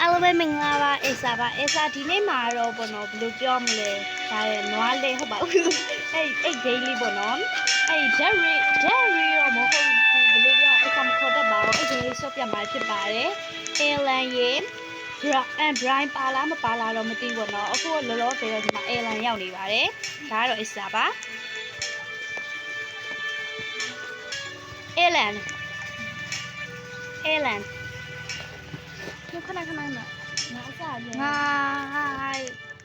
Hello ပဲမင်္ဂလာပါအစာပါအစာဒီနေ့မှာတော့ဘောနော်ဘယ်လိုပြောမလဲဒါရဲ့နွားလေးဟုတ်ပါဘူးအဲ့ဂိမ်းလေးဘောနော်အဲ့ Jerry ရောမဟုတ်ဘူးဘယ်လိုပြောအစာမခေါ်တတ်ပါဘူးအဲ့ဂိမ်းလေးဆော့ပြမှာဖြစ်ပါတယ် Alan ရေBrian ပါလားမပါလားတော့မသိဘူးဘောနော်အခုလောလောဆယ်တော့ဒီမှာ Alan ရောက်နေပါတယ်ဒါကတော့အစာပါ Alan ခဏငါအစားပြန်ငါ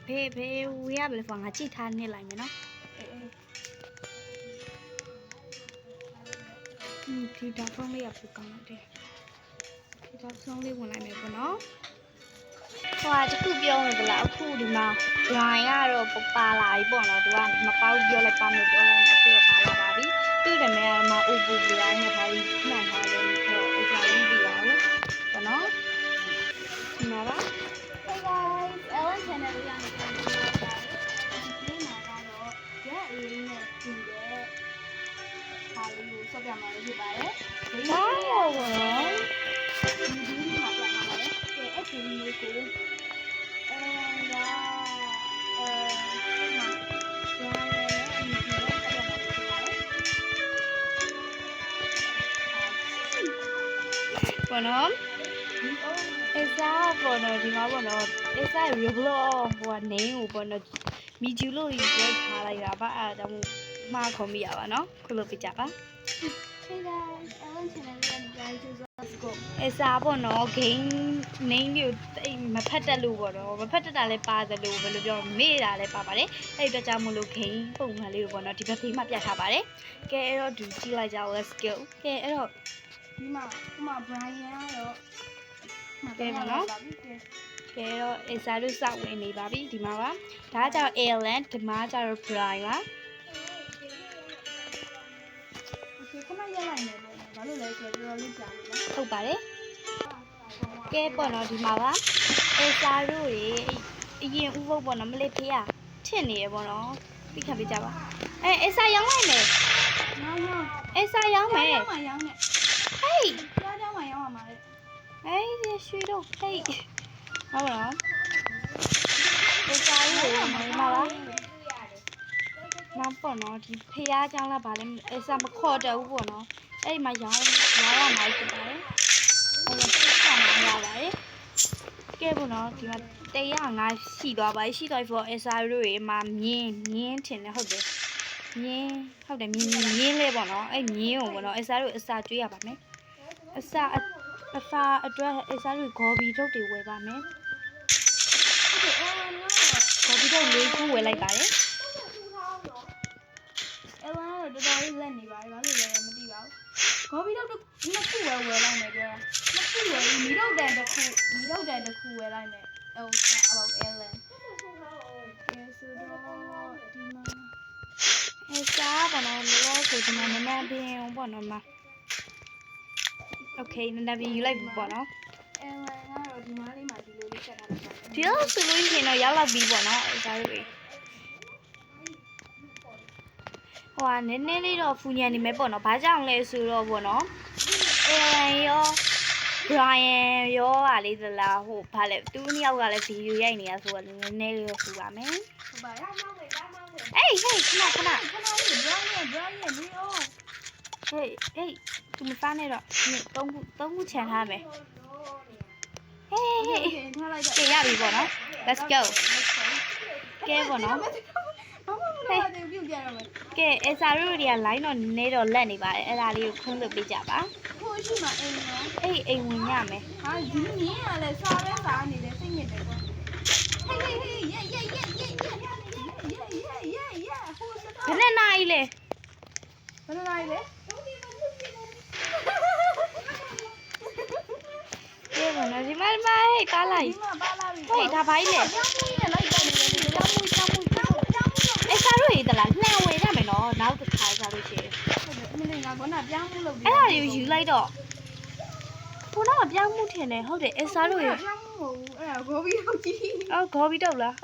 ဖေးဝေးရပါလေဖောငါကြည့်ထားနေလိုက်မယ်နော်ဒီတော့ဖုန်းလေးရပူကောင်းတယ်ဒီတော့ဖုန်းလေးဝင်လိုက်မယ်ပေါ့နော်ဟိုတခုပြောမယ်ဗလားအခုဒီမှာ Brian ကတော့ပါလာပြီပေါ့နော်သူကမပေါက်ပြောလိုက်ပါမယ်ပြောလိုက်နေပြီးတော့ပါလာပါပြီသူ့နာမည်ကအိုပူ Brian နဲ့ထားပြီးမှန်ထားတယ်ဆိုတော့အစားကြီးပြရအောင်ပေါ့နော်ဒီမှာပါ Hey guys Ellen channel လေးကနေပြန်လာပါတယ်ဒီမှာကတော့ရက်အလေးနဲ့တူတဲ့ဟာလေးကိုဆက်ပြမှာဖြစ်ပါတယ်ဒီမှာရောဒီမှာပြမှာပါတယ်အဲ့ဒီလေးကိုဘောနော်အစားဘောနော်ဒီမှာဘောနော်အစား Roblox ဟိုကနေကိုဘောနော်မီဂျူလို့ရေးထားလိုက်တာပါအဲ့ဒါမှမှားခုံးမိရပါနော်ခုလို့ပြကြပါ Hey guys Ellen channel လေးကနေ let's go အစားဘောနော် game name ကိုမဖတ်တတ်လို့ဘောနော်မဖတ်တတ်တာလည်းပါတယ်လို့ဘယ်လိုပြောမေ့တာလည်းပါပါတယ်အဲ့ဒီတော့ကြောင့်မလို့ game ပုံမှန်လေးကိုဘောနော်ဒီဘက်ဖေးမှပြထားပါတယ်ကဲအဲ့တော့ဒီကြည့်လိုက်ကြအောင် let's go ကဲအဲ့တော့ဒီမှာ Brian ကတော့ကဲပါနော်ကဲတော့အစားတို့စောက်ဝင်နေပါပြီဒီမှာပါဒါကြောင့် Alan ဒီမှာကျတော့ Brian ပါโอเคခဏရက်လိုက်မယ်ပေါ့ဘာလို့လဲဆိုတော့တော်တော်လေးကြာပြီနော်ဟုတ်ပါတယ်ကဲပေါ့နော်ဒီမှာပါအစားတို့ရေအရင်ဥပုပ်ပေါ့နော်မလေးဖေးရထစ်နေရပေါ့နော်ပြီးခံပြကြပါအစားရောင်းလိုက်မယ်အစားရောင်းမယ်ရောင်းနေဟေးကြားမှာရောင်းရမှာလေဒီရွှေတော့ဟေးဟုတ်လားဒီစားရီကိုမမလားနောက်ပေါ့နော်ဒီဖျားเจ้าလားဗာလဲအစားမခေါ်တော့ဘူးပေါ့နော်အဲ့ဒီမှာရောင်းရမှာဖြစ်ပါတယ်အဲ့ဒါဆက်ဆံရပါတယ်ကဲပေါ့နော်ဒီမှာ105ရှိသွားပါရှိသွားပြီပေါ့အစားတို့ရေမှာမြင်းထင်တယ်ဟုတ်တယ်မြင်းလေးပေါ့နော်အဲ့မြင်းကိုပေါ့နော်အစားတို့အစာကျွေးရပါမယ်အစာအတွက်အစားတို့ဂေါ်ဘီထုတ်တွေဝယ်ပါမယ်ဂေါ်ဘီထုတ်၄ခုဝယ်လိုက်ပါတယ်အဝါတော့တော်တော်လေးလက်နေပါတယ်ဘာလို့လဲမသိပါဘူးဂေါ်ဘီထုတ်နှစ်ခုဝယ်လိုက်မယ်ပြောနှစ်ခုဝယ်ပြီးမီးထုတ်တန်တစ်ခုဝယ်လိုက်မယ်about Ellen ကဲဆိုတော့ဒီမှာအစားပေါ့နော်လောဆိုဒီမှာနည်းနည်းပြင်းပေါ့နော်မှာOkay နည်းနည်းပြယူလိုက်ပြီပေါ့နော်Ellen ကတော့ဒီမားလေးမှာဒီလိုလေးချက်ထားလိုက်ပါတယ်ဒီလိုဆိုလို့ရှိရင်တော့ရောက်လောက်ပြီပေါ့နော်ဒါတွေဟိုကနည်းနည်းလေးတော့ဖူညံနေမယ်ပေါ့နော်ဘာကြောင့်လဲဆိုတော့ပေါ့နော် Ellen ရော Brian ရောပါလေသလားဟိုဘာလဲသူနှစ်ယောက်ကလည်းဗီဒီယိုရိုက်နေတာဆိုတော့နည်းနည်းလေးတော့ဖူပါမယ်ဟုတ်ပါရဲ့ဟေးခဏ Brian လေးအော်ဟေးသူမစားနဲ့တော့သုံးခုချန်ထားမယ်ဟေးထားလိုက်တော့ရပြီပေါ့နော် let's go ကဲပေါ့နော်ကဲအစာတို့တွေက line တော့နည်းနည်းတော့လက်နေပါတယ်အဲ့ဒါလေးကိုခွင့်လုပ်ပေးကြပါဟိုရှိမှာအိမ်နော်အိမ်ဝင်ရမယ်ဟာဒီမြင်းကလည်းစားနေတယ်စိတ်ညစ်တယ်ကွာဟေးဘယ်နဲ့နိုင်လဲကဲပါနော်ဒီမှာဟေးပါလာပြီဟေးဒါဘာကြီးလဲကျောင်းမွေးနဲ့လိုက်တယ်ကျောင်းမွေးအဲ့စားလို့ရည်တလားလှန်ဝယ်ရမယ်နော်နောက်တစ်ခါစားလို့ရှိရင်မင်းငါကပြောင်းမှုလုပ်ပြီးအဲ့ဒါယူလိုက်တော့ဘုန်းကပြောင်းမှုထင်တယ်ဟုတ်တယ်အဲ့စားလို့ရပြောင်းမှုမဟုတ်ဘူးအဲ့ဒါဂေါ်ဘီတော့ကြီးဂေါ်ဘီတော့လား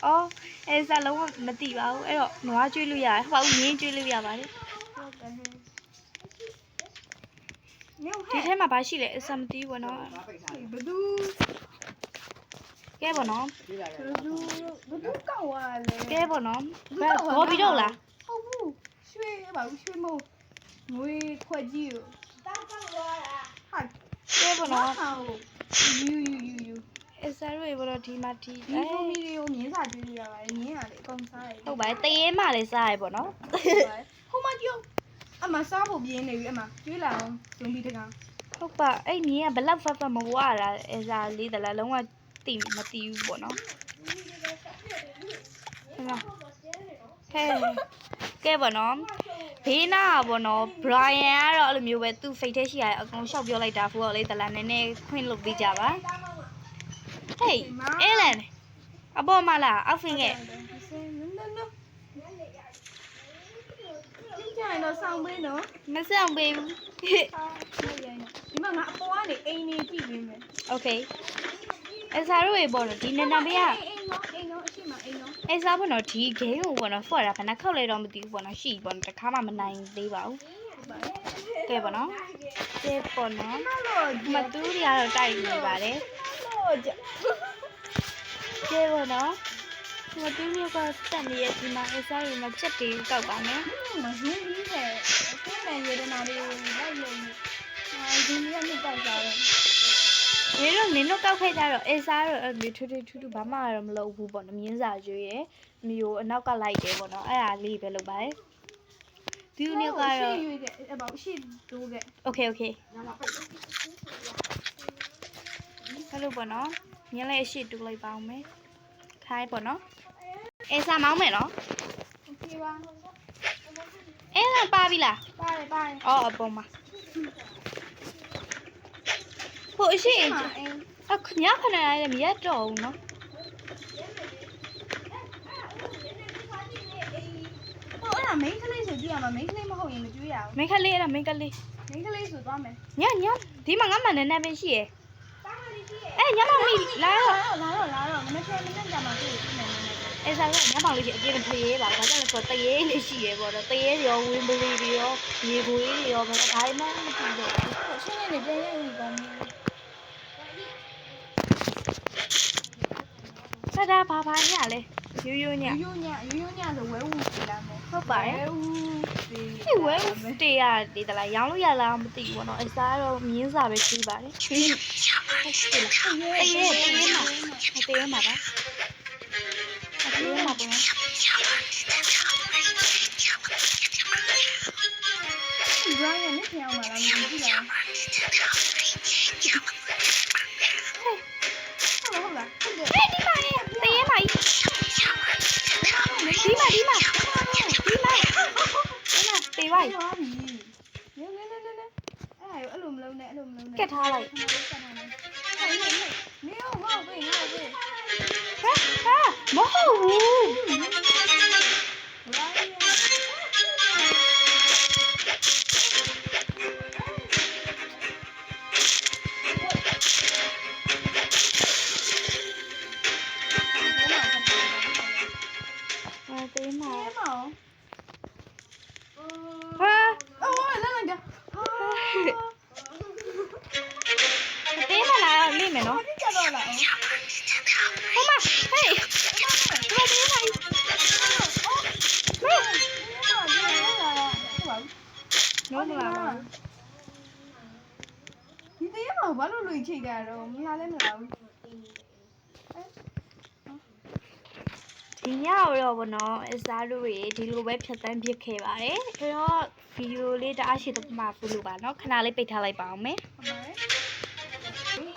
အဲ့စားလုံးဝမသိပါဘူးအဲ့တော့နွားကျွေးလို့ရတယ်ဟုတ်ငင်းကျွေးလို့ရပါတယ်ဒီထဲမှာဘာရှိလဲအစမသိဘူးနော်ဘယ်သူ ကဲပေါ့နော် ဘသူကောက်သွားလဲ ကဲပေါ့နော်ဘောပြီးတော့လား ဟုတ်ဘူးရွှေပါဘူးရွှေမုံငွေခွက်ကြီးကိုတောက်ကောက်သွားတာဟာ ကဲပေါ့နော် ယူ အစားတွေပေါ့နော်ဒီမှာဒီ ဒီဖုန်းမီတွေကိုမြင်းစာကျွေးရပါတယ်မြင်းရတယ်အကုန်စားတယ် ဟုတ်ပါတယ်တရေမှလည်းစားရပေါ့နော် ဟိုမကြည့်အမစားဖို့ပြင်းနေပြီအမကျွေးလာအောင်ဇွန်ဘီတကောင် ဟုတ်ပါအဲ့မြင်းကဘလောက်ဖတ်ဖတ်မဝတာအစားလေးတလားလုံးဝတိမတီးဘူးပေါ့နော်ဟဲ့ကဲပေါ့နော်ဘေးနာပေါ့နော် Brian ကတော့အဲ့လိုမျိုးပဲသူ့ face ထဲရှိရအကုန်ရှောက်ပြောလိုက်တာဖိုးတော့လေတလားနည်းနည်းခွင့်လုပ်ပေးကြပါ Hey Ellen အပေါ်မလားအောက်ဖင်ရဲ့ ကြိုင်တော့ဆောင်းပေးနော် မဆောင်ပေးဘူး ဒီမှာငါအပေါ်ကနေအိမ်နေကြည့်ပေးမယ် Okay အစားတို့ရေပေါ့နော်ဒီနန္ဒဘေးက အိမ်နော်အရှိမအိမ်နော် အစားပေါ့နော်ဒီ game ကိုပေါ့နော်ဖော့တာခဏခောက်လဲတော့မသိဘူးပေါ့နော်ရှိပေါ့နော်တခါမှမနိုင်သေးပါဘူးကဲပေါ့နော်ကဲပေါ့နော်မတူးတွေကတော့တိုက်နေပါတယ် လို့ကြ ကဲပေါ့နော်မတူးတွေကတက်နေရဲ့ဒီမှာအစားတွေမှာချက်တွေကောက်ပါမယ် မဇင်းကြီးတဲ့ကိုယ်နဲ့ရတနာလေးလိုက်လို့ဟာဒီနေ့ကတောက်စားတယ် နင်တို့ကောက်ခဲ့ကြတော့အစားတော့အဲ့လိုထူးဘာမှတော့မလုပ်ဘူးပေါ့နော်မြင်းစာကျွေးရယ်မျိုးအနောက်ကလိုက်တယ်ပေါ့နော်အဲ့ဒါလေးပဲလုပ်ပါတယ်ဒီနေ့ကတော့ ရွေးတဲ့အပေါ့ရှိတိုးခဲ့ Okay အဲ့လိုပေါ့နော်မြင်းလေးအရှိတူလိုက်ပါအောင်မယ်ခိုင်းပေါ့နော်အဲစားမောင်းမယ်နော် โอเคပါ အဲလာပါပြီလား ပါတယ် အော်အပေါ်မှာဟိုအရှိအခညခဏလေးမရတော့ဘူးနော် ဟိုအဲ့ဒါ main ကလေးဆိုကြည့်ရမှာ main ကလေးမဟုတ်ရင်မကျွေးရဘူး မိန်းကလေးအဲ့ဒါမိန်းကလေး main ကလေးဆိုသွားမယ် ညဒီမှာငါမှနည်းနည်းပဲရှိရယ်အဲညမောင်မီလာတော့ လာတော့မနေ့ကကြာမှတွေ့နေတယ် အဲစားကညမောင်လေးရှိအပြည့်မထေးပါဘာကြောင့်လဲဆိုတော့တရေလေးရှိရယ်ပေါ့နော်တရေရောဝင်းပလီတွေရောရေခွေးတွေရောဘာလို့ဒါမှမသိတော့ ဟိုရှင်းနေပြန်ရရင်ကောင်းပြီ ဆက်တာဘာညလဲရိုးည ရိုးညဆိုဝဲဝူစီလာမယ် ဟုတ်ပါတယ် ဒီဝဲတေးရတယ်တလားရောင်းလို့ရလားမသိဘူးပေါ့နော်အစားတော့မြင်းစာပဲကြီးပါတယ်ဟုတ်တယ်လားအေးတေးမှာပါတေးမှာပေါ့ Brian နဲ့ပြန်အောင်လာမကြည့်လားဟုတ်လားဟဲ့ဒီမှာတေးမှာဒီမှာအဲ့လိုမလုံးနဲ့ ကက်ထားလိုက် နေအောင်ငါ့ကိုပေး ဟာမဟုတ်ဘူး တေးမှာဟာတေးမှာလာလိမ့်မယ်နော် ကြတော့လား ဟိုမှာဟေးဘာတေးမှာနိုးမလာပါဘူး ဒီတရားမှာဘာလို့လူချိတ်တာတော့မလာလဲမလာဘူး ဒီညတော့ဗောနော်အစားတို့တွေဒီလိုပဲဖြတ်တန်းပြစ်ခဲ့ပါတယ်အဲ့တော့ဗီဒီယိုလေးတအားရှိတော့မှဖလို့ပါနော်ခဏလေးပိတ်ထားလိုက်ပါအောင်မယ်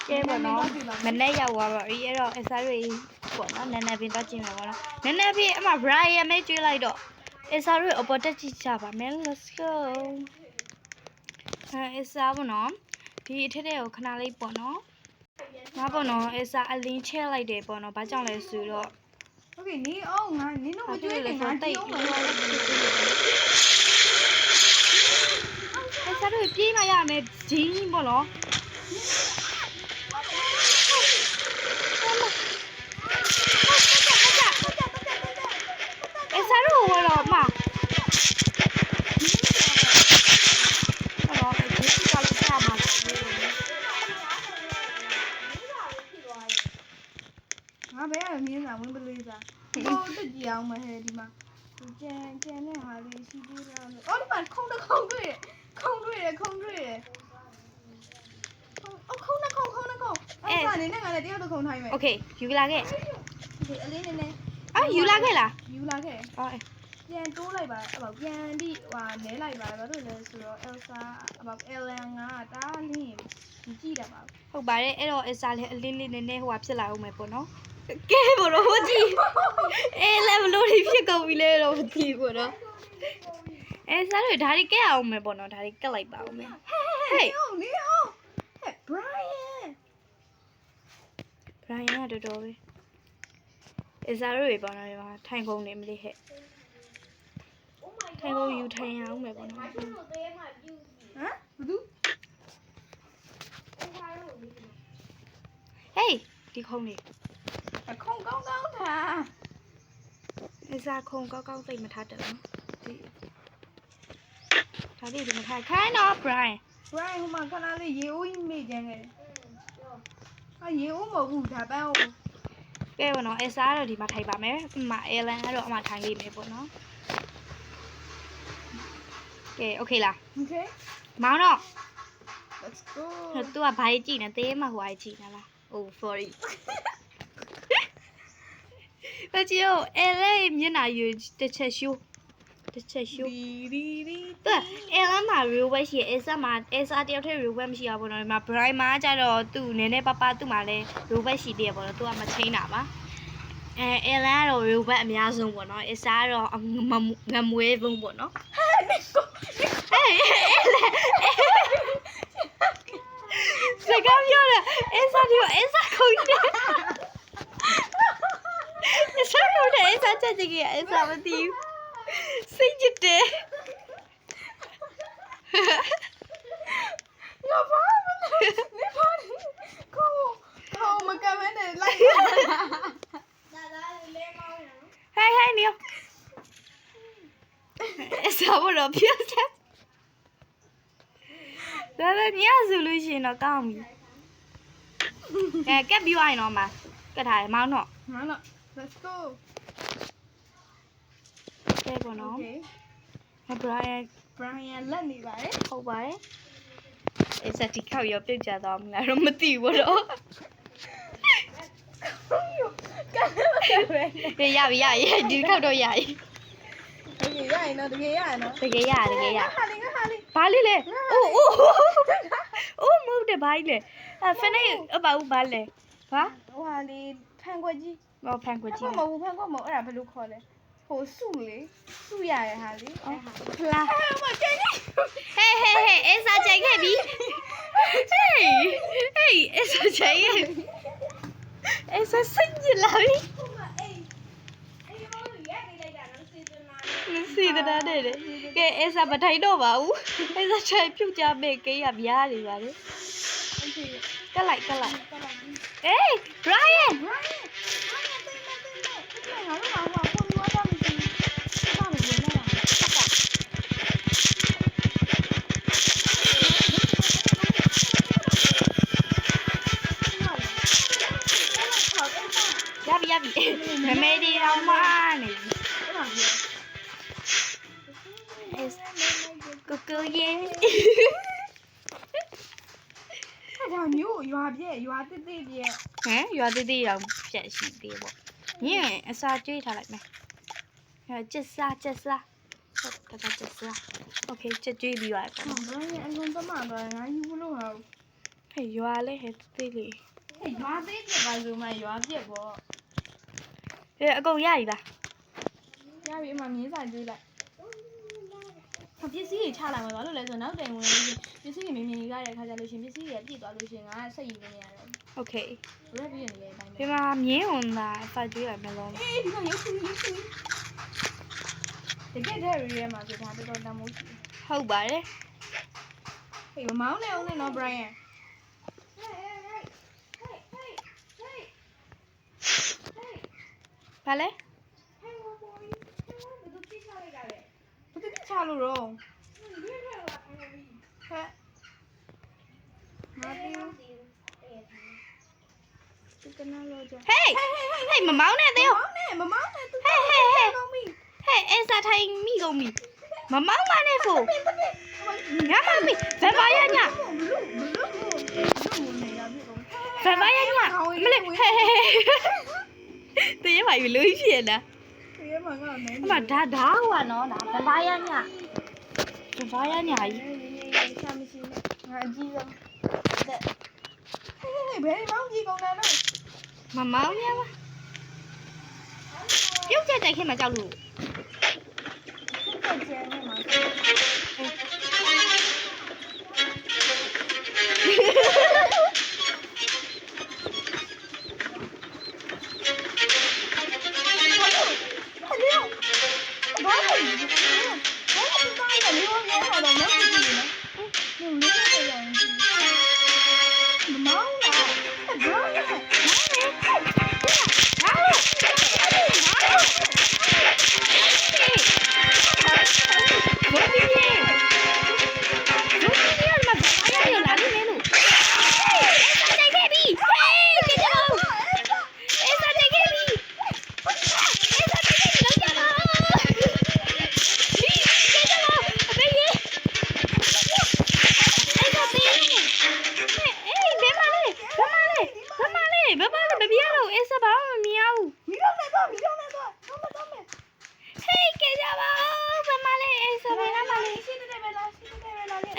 ကဲဗောနော်မနေ့ရောက်သွားပါပြီအဲ့တော့အစားတွေဗောနော်နည်းနည်းပင်တော့ကျင်မယ်ဗောနော်နည်းနည်းပင်အမ Brian မဲကျွေးလိုက်တော့အစားတွေအပေါ်တက်ကြည့်ကြပါမယ် let's go အစားဗောနော်ဒီအထက်ကိုခဏလေးပေါ့နော်ငါဗောနော်အစားအလင်းချဲလိုက်တယ်ဗောနော်ဘာကြောင့်လဲဆိုတော့โอเคနေအောင်ငါနင်းတို့မကြွေးနေငါတိတ်အောင် အဲစားလို့ပြေးမရမယ်ဂျင်းပေါ့နော်အဲစားလို့ဝတော့မအော်ဒီကလည်းစားမှာ ငါဘယ်ကမြင်းစာဝင်းပလေးစာဟိုတက်ကြည့်အောင်မဟဲ့ဒီမှာကျန်တဲ့ဟာလေးရှိသေးလားလို့အော်ဒီမှာခုံတွေ့ရခုံတွေ့ရအော်ခုံအဲ့ဒါနေနဲ့ငါလည်းတယောက်တော့ခုံထိုင်းမယ် โอเคယူလာခဲ့ ဒီအလေးနဲ့ အော်ယူလာခဲ့လား ယူလာခဲ့ အော် ပြန်တိုးလိုက်ပါအဲ့ပေါ့ပြန်ပြီးဟာနဲလိုက်ပါဘာလို့လဲဆိုတော့ Elsa အပေါ့ Ellen ကတားလင်းကြည့်တာပါ ဟုတ်ပါတယ်အဲ့တော့အစားလေးအလင်းလေးနည်းနည်းဟိုဖြစ်လာအောင်မယ်ပေါ့နော်ကဲဘောတော့ဟိုကြည့်အေးလည်းဘလို့ဖြစ်ကုန်ပြီလေတော့မသိဘူးတော့အဲစားလို့ဒါတွေကဲအောင်မယ်ပေါ့နော်ဒါတွေကက်လိုက်ပါအောင်မယ်ဟေး နေအောင်ဟဲ့ Brian ကတော်တော်ပဲအဲစားလို့ပေါ့နော်ဒီမှာထိုင်ကုန်နေမလေးဟဲ့ထိုင်ကုန်ယူထိုင်အောင်မယ်ပေါ့နော် ဟမ်ဘာလို့ ဟေးဒီခုံးလေး ခုံကောင်းတာ အဲစားခုံကောက်ကောက်သိမ့်မထားတယ်နော်ဒီဒါလေးဒီမထားခိုင်းတော့ Brian Brian ဟိုမှာခဏလေးရေအိုးကြီးမေ့ကြတယ်ရေအိုးမဟုတ်ဘူးဒါပန်းဟုတ် ကဲပေါ့နော်အဲစားတော့ဒီမှာထိုင်ပါမယ်အမအဲလန်ကတော့အမထိုင်လေးမယ်ပေါ့နော်ကဲโอเคလား Okay မောင်တော့ let's go သူကဘာကြီးကြည့်နေသေးမှဟိုကြီးကြည့်နေလား oh sorry ဘာကြီးရောအဲလေမျက်နှာယူတစ်ချက်ရှိုးသူအဲလန်မှာ real ပဲရှိအဲစားမှာအဲစားတယောက်တည်း real ပဲမရှိရပါဘူးနော်ဒီမှာ bright မှာကျတော့သူ့နည်းနည်းပါးပါးသူ့မှာလည်း real ပဲရှိသေးရပါတော့သူကမချင်းတာပါအဲလန်ကတော့ real ပဲအများဆုံးပေါ့နော်အဲစားကတော့ငမွေးဘုံပေါ့နော်စကားပြောတယ်အဲစားဒီအဲစားခုန်တယ်အဲစားခုန်တယ်အဲစားချက်ကြီးအဲစားမသိဘူးစိတ်ကြည့်တယ်ငါဘာမလဲနေပါကိုမကမနဲ့လိုက်လာလေမောင်းရနော် ဟဲ့နေစားဖို့တော့ပြတ်ချက်ဒါလည်းညဆိုလို့ရှိရင်တော့ကောင်းပြီကက်ပြီးသွားရင်တော့မှကတ်ထားရမောင်းတော့ မနော် let's go ကဲပေါ့နော် okay Brian လက်နေပါတယ် ဟုတ်ပါတယ်အဲစတိခောက်ရောပြုတ်ကြသွားမလားတော့မသိဘူးတော့ ကဲပဲ ရပြီဒီခောက်တော့ရပြီ တကယ်ရရင်တော့တကယ်ရရင်တော့ တကယ်ရ ဟာလေး ဘာလေးလဲအိုးမဟုတ်တယ်ဘာကြီးလဲဖနေအပဦးဘာလဲဟာ ဟိုဟာလေးဖန်ခွက်ကြီး မဖန်ခွက်ကြီး မဟုတ်ဘူးဖန်ခွက်မဟုတ်အဲ့ဒါဘယ်လိုခေါ်လဲဟိုစုလေစုရရဟာလေး ဖလာ အဲ့မှာကျန်နေ ဟေးအေးစားချိန်ခဲ့ပြီဟေးအေးစားချိန်ခဲ့အေးစားစိတ်ကြလာပြီစီတနာတဲ့ကဲအေးစားမထိုင်တော့ပါဘူးအေးစားချိန်ပြုတ်ကြမဲ့ကိရပြားနေပါလေကလိုက်ကလိုက်အေး Brian ငါတို့ကဟိုပုံရွာတော့မရှိဘူးဘာလို့လဲရပြီမမေဒီအောင်မနေကိုကိုရဲ့ အဲ့ဒါမျိုးရွာပြည့်ရွာတိတိပြည့် ဟမ်ရွာသေးသေးတော့ဖြက်ရှိသေးပေါ့ညင်အစာကျွေးထားလိုက်မယ်ကျက်စားဟုတ်တကကျက်စားโอเคချက်ကျွေးပြီးရတယ်ပေါ့ ဘာလဲအကုန်သမတော့ငါယူလို့ဟာ ဟဲ့ရွာလေးဟဲ့သေးလေး ဟဲ့ရွာသေးပြည့်ပါဆိုမှရွာပြည့်ပေါ့ အကုန်ရည်လား ရပြီအမမြင်းစာကျွေးလိုက်ပစ္စည်းတွေချလိုက်မှာဘာလို့လဲဆိုတော့နောက်တိုင်ဝင်ပစ္စည်းတွေမြင်မြင်ရတဲ့အခါကျလို့ရှင်ပစ္စည်းတွေပြည့်သွားလို့ရှင်ငါဆက်ယူနေရတယ် โอเค ရက်ပြည့်နေတဲ့အတိုင်း ဒီမှာမြင်းဝင်တာအစာကျွေးလိုက်မလို့ အေးဒီကရုပ်စုတကယ်တဲ့ရီရဲမှာဆိုဒါတော်တော်တမိုးရှိ ဟုတ်ပါတယ် ဟေးမောင်းနေအောင်နဲ့နော် Brian ဘာလဲ ဘယ်သူချလို့ရောဟဲ့မတီးက နာလို့ကြာ ဟေးမမောင်းနဲ့သေး မမောင်းနဲ့သူ ဟဲ့အန်စာထိုင်မိကုန်ပြီမမောင်းမနဲ့ဖို့ငါမမီဗန်ပါရညဗန်ပါရညမလေးဟဲ့တရေပါယူလို့ဖြစ်လား ဒီမှာငါနေ အမဒါဟိုကနော်ဒါဗန်ပါရညဗန်ပါရညကြီး ရှာမရှိနဲ့ငါအကြီးဆုံးတဲ့ဘယ်မောင်းကြီးကုန်တယ်နော် မမောင်းရပါပြုတ်ကြတဲ့ခင်မှာကြောက်လို့ ဆက်ကျန်နေမှာ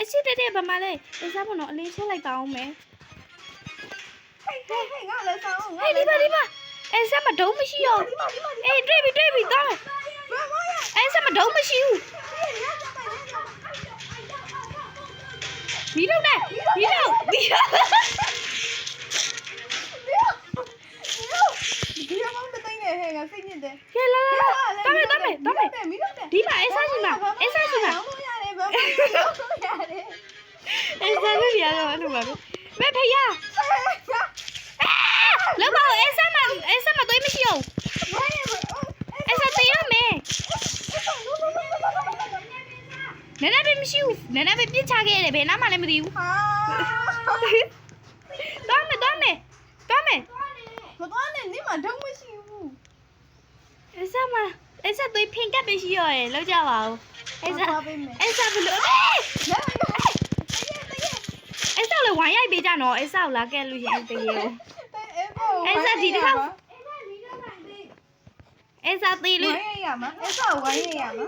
အရှိတဲ့ဗမာလေးအစားမနော်အလေးချက်လိုက်ပါအောင်မယ်ဟေးငါလည်းဆောင်ငါလည်းဒီပါအစားမဒုံးမရှိရောအေးတွေ့ပြီသွားမယ်အစားမဒုံးမရှိဘူးဒီတော့ဒီမောင်းမသိနေဟဲ့ငါစိတ်ညစ်တယ် ရလာသွားမယ်ဒီမှာအစားရှိမှာရတယ်ဗမာရတယ်အစားလို့ရတော့အဲ့လိုပါပဲဖေရလောက်ပါအစားမသွေးမရှိအောင်အစားသေးရမယ်နည်းနည်းပဲမရှိဘူးနည်းနည်းပဲပြစ်ချခဲ့ရတယ်ဘယ်နားမှလည်းမသိဘူးသွားမယ်မသွားနဲ့နင်းမှာဒုံမရှိဘူး အစားသွေးဖင်ကပ်ပဲရှိရယ်လောက်ကြပါဦးအစားဘလို့အစားလည်းဝိုင်းရိုက်ပေးကြနော်အစားကိုလာခဲ့လို့ရှိရင်တကယ်ကိုအစားဒီတစ်ခါအစားသေးလို့ ဝိုင်းရမှာအစားဝိုင်းရမှာ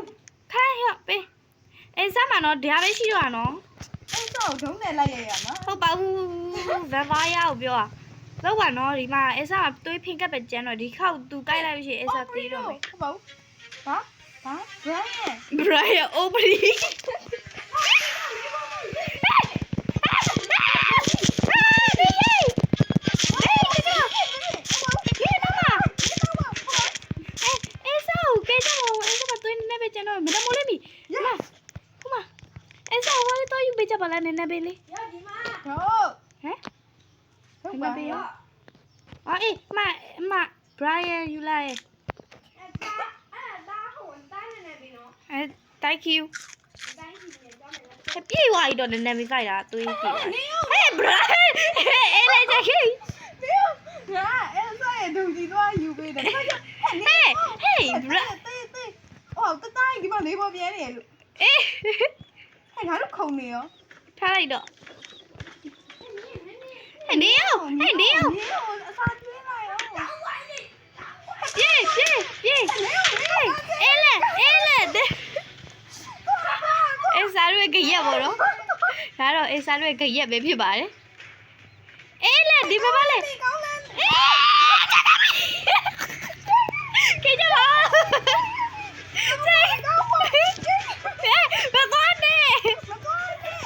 ခိုင်းရပေးအစားမှာနော်ဒါပဲရှိတော့နော် အစားကိုဒုံးနဲ့လိုက်ရမှာ ဟုတ်ပါဘူးဗန်ပါယာကိုပြောလောက်ပါနော်ဒီမှာအစားကသွေးဖင်ကပ်ပဲကျန်တော့ဒီခေါက်သူကိုက်လိုက်လို့ရှိရင်အစားသေးတော့မယ် ဟုတ်ပါဘူးဘာဘရိုင်းရဲ့ Brian Aubrey ပါလားနည်းနည်းပေးလေ ရဒီမှာဟုတ် ဟမ် ဟုတ်ပါပြီ အော်အေးမ Brian ယူလာရဲ့ ဒါဟိုတိုင်းနေပြီနော် thank you တိုင်းကြီးနေကြောင်းနေ ပြေးသွားပြီတော့နည်းနည်းပေးကြိုက်တာသွေးပြေးဟဲ့ Brian အေးလေကြခေး ငါအဲ့ဆိုင်ရဒုံကြီးသွားယူပေးတယ်ဟေး Brian တေးအော်တတိုင်းဒီမှာလေးပေါ်ပြန်နေရလို့ အေး ဟဲ့ငါတို့ခုံနေရော ထားလိုက်တော့နေအောင်အစာကျွေးလိုက်အောင်ပြေးအေးလေအစားရွေးကြရက်ပေါ့နော်ဒါတော့အစားရွေးကြရက်ပဲဖြစ်ပါတယ်အေးလေဒီဘက်ပါလေကောင်းလား ကေကြပါဆိုင်ကောင်းပါဘယ်သွားနေ မကောင်းနဲ့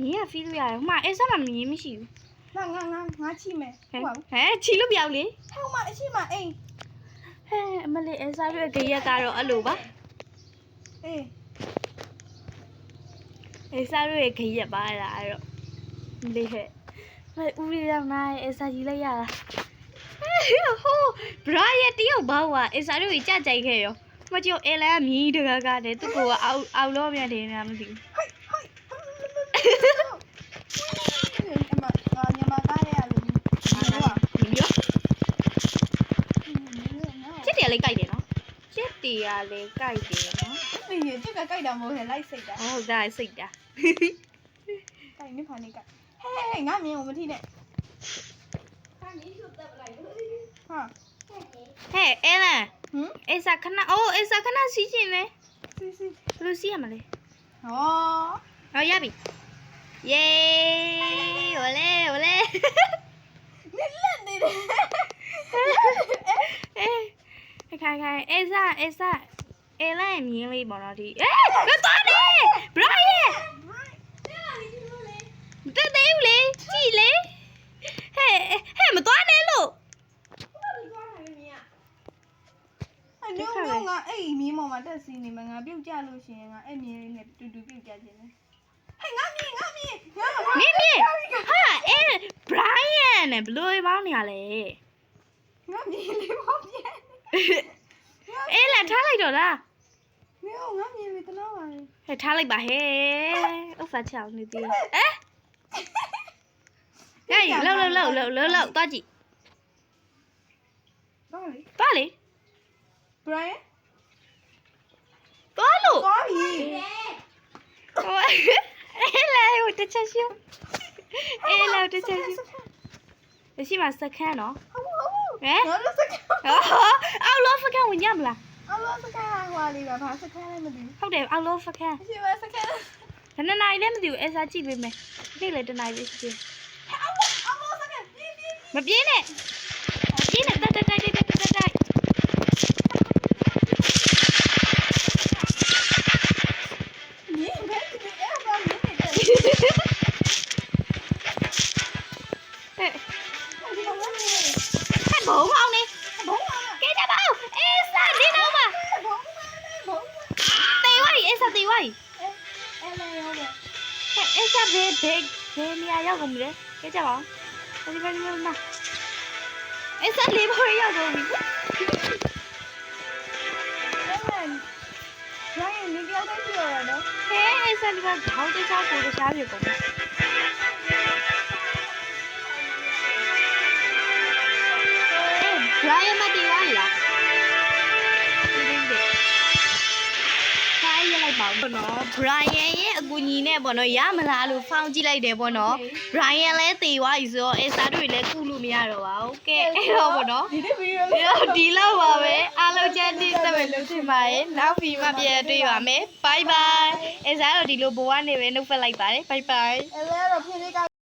你也飞路呀？妈，哎，啥嘛咪没事。ငါချိမယ်ဟုတ်ပါဘူး 哎，去路表哩？ ဟောက်မအရှိမအိမ် 哎，没嘞，哎，啥路给也干了阿路吧？ အေး 哎，啥路给也办了阿路。厉害。喂，屋里让那哎啥去了呀？哎， ဟိုဘရာရဲ့တယောက်ဘောက်ကအစားတို့ကြကြိုက်ခဲ့ရောမကျော်အဲလန်ကမြည်တကားကားတယ်သူ့ကိုအောက်လို့မြန်တယ်များမသိဘူး အမညမကားရရလို့ဒီလို ချစ်တယ်လေးကြိုက်တယ်နော်ချစ်တယ်ကလည်းကြိုက်တယ်နော် ဒီရချက်ကကြိုက်တာမဟုတ်ဟဲ့လိုက်စိတ်တာ ဟုတ်ဒါစိတ်တာ ကြိုက်နေဖာနေကဟဲ့ငါမြင်မထီးနဲ့ဟာ ဟဲ့အဲလန် ဟမ် အေးစာခဏအိုးအေးစာခဏစီးချင်လေ စီစီ ဘယ်လိုစီးရမလဲ ဟော ဟောရပြီเย้ဝလဲဝလဲ နစ်လက်နေတယ် အေးခိုင်အေးစာအဲလန်မြင်လေးပေါ့နော်ဒီအေးမသွားနဲ့ဘရာယေတက်သေးဘူးလေကြည့်လေဟဲ့မသွားနဲ့လို့ အညောင်းငါအဲ့မြင်းပေါ်မှာတက်စီနေမှာငါပြုတ်ကြလို့ရှင်ငါအဲ့မြင်းလေးနဲ့တူတူပြုတ်ကြခြင်းလေဟဲ့ငါမြင်းနင်းဟာအဲဘရိုင်ယန်နဲ့ဘလို့ပေါင်းနေရလဲ ငါမြင်းလေးပေါ့ပြန် အေးလာထားလိုက်တော့လား မင်းငါမြင်းလေးတနာပါလေ ဟဲ့ထားလိုက်ပါဟဲ့ဥစ္စာချောင်းနေသေးဟဲ့ဟဲ့လောက်သွားကြည့် ဘာလဲ သွားလေ ဘရိုင် သွားလို့ သွားပြီ ဟိုအေးလာဟိုတစ်ချက်ရှုံးအေးလာတစ်ချက်ရှုံးမရှိမှစကန်နော် ဟဲ့ငါတို့စကန် အောက်လောစကန်ဝင်ရမလား အလောစကန်ဟွာလေးပါဘာစကန်လည်းမသိ ဟုတ်တယ်အောက်လောစကန် ဘူးရှိပါစကန် ဘယ်နှစ်နာရီလဲမသိဘူးအဲစားကြည့်ပေးမယ်နေ့လေတနာရီလေးရှိသေး အလောစကန်ပြေးပြေး မပြေးနဲ့ပြေးနဲ့တက်မြင်းဘယ်မြင်းအဲ့ဘာမြင်းနေတယ် ဟဲ့ ဒီမှာငါမြင်းနေ ဟဲ့ဘုံအောင်နေ ဘုံပါ ကဲကြပါဦးအေးစားနေတော့ပါ ဘုံဘုံ တေးဝိုင်းအေးစားတေးဝိုင်း အဲ့လေရောလေ ဟဲ့အေးစားဘယ်နေရာရောက်ကုန်ပြီလဲကဲကြပါဦးဒီဘက်မှာအေးစားလေးပေါ်ရောက်ကုန်ပြီ ရိုင်းနေကြောက်တဲ့ပြောရတော့ ဟဲ့အေးစားဒီကခေါင်းတခြားကိုတခြားပြေကုန်ပြီဘရိုင်မတီဝိုင်းလားဒီလိုပဲခိုင်းရလိုက်ပါဦးနော်ဘရိုင်ယန်ရဲ့အကူညီနဲ့ပေါ့နော်ရမလားလို့ဖောင်းကြည့်လိုက်တယ်ပေါ့နော်ဘရိုင်ယန်လည်းတေသွားပြီဆိုတော့အေစာတို့လည်းကုလို့မရတော့ပါဘူးကဲအဲ့တော့ပေါ့နော် ဒီဗီဒီယို ဒီလောက်ပါပဲအားလုံးချမ်းသာတက်မယ်လို့ထင်ပါတယ်နောက်ဗီဒီယိုမှာပြန်တွေ့ပါမယ်ဘိုင်ဘိုင်အေစာတော့ဒီလိုဘဝနဲ့ပဲနှုတ်ဖက်လိုက်ပါတယ်ဘိုင်ဘိုင် အဲ့လေတော့ဖြည်းဖြည်းကောက်